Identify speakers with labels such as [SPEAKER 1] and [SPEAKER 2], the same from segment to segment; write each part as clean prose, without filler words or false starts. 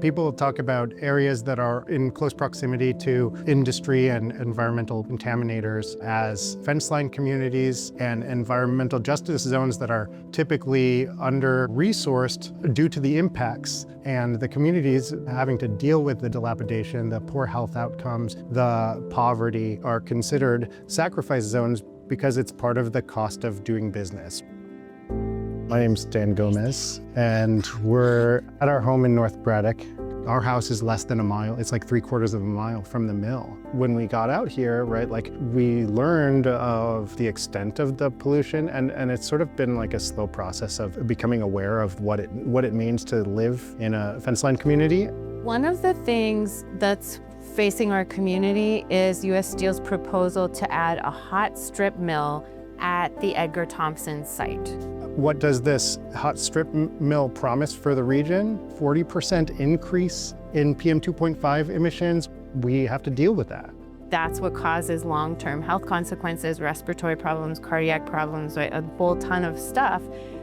[SPEAKER 1] People talk about areas that are in close proximity to industry and environmental contaminators as fence line communities and environmental justice zones that are typically under-resourced due to the impacts and the communities having to deal with the dilapidation, the poor health outcomes, the poverty are considered sacrifice zones because it's part of the cost of doing business. My name's Dan Gomez, and we're at our home in North Braddock. Our house is less than a mile. It's like 3/4 of a mile from the mill. When we got out here, right, like we learned of the extent of the pollution, and it's sort of been like a slow process of becoming aware of what it means to live in a fence line community.
[SPEAKER 2] One of the things that's facing our community is U.S. Steel's proposal to add a hot strip mill at the Edgar Thomson site.
[SPEAKER 1] What does this hot strip mill promise for the region? 40% increase in PM 2.5 emissions. We have to deal with that.
[SPEAKER 2] That's what causes long-term health consequences, respiratory problems, cardiac problems, right? A whole ton of stuff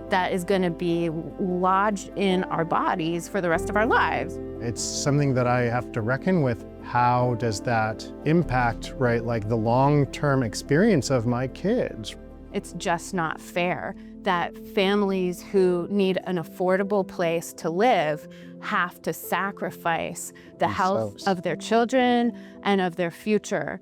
[SPEAKER 2] that is going to be lodged in our bodies for the rest of our lives.
[SPEAKER 1] It's something that I have to reckon with. How does that impact, right, like the long-term experience of my kids?
[SPEAKER 2] It's just not fair that families who need an affordable place to live have to sacrifice the health of their children and of their future.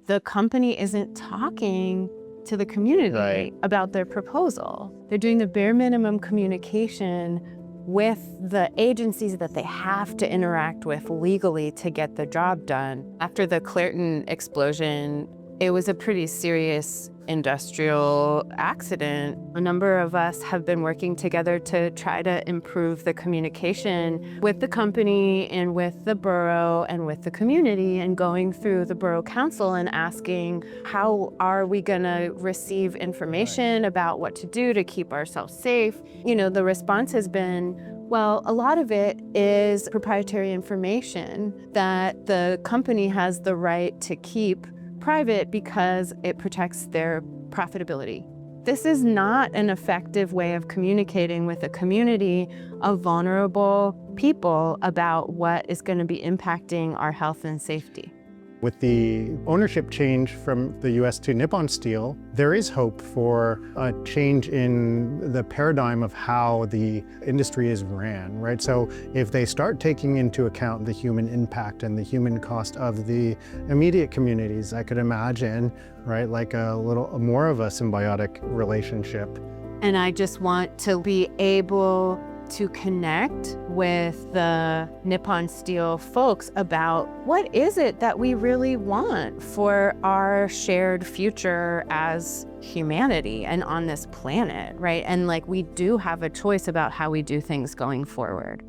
[SPEAKER 2] The company isn't talking to the community about their proposal. They're doing the bare minimum communication with the agencies that they have to interact with legally to get the job done. After the Clairton explosion, it was a pretty serious industrial accident. A number of us have been working together to try to improve the communication with the company and with the borough and with the community, and going through the borough council and asking, how are we gonna receive information about what to do to keep ourselves safe? You know, the response has been, well, a lot of it is proprietary information that the company has the right to keep private because it protects their profitability. This is not an effective way of communicating with a community of vulnerable people about what is going to be impacting our health and safety.
[SPEAKER 1] With the ownership change from the US to Nippon Steel, there is hope for a change in the paradigm of how the industry is ran, right? So if they start taking into account the human impact and the human cost of the immediate communities, I could imagine, right, like a little more of a symbiotic relationship.
[SPEAKER 2] And I just want to be able to connect with the Nippon Steel folks about what is it that we really want for our shared future as humanity and on this planet, right? And like, we do have a choice about how we do things going forward.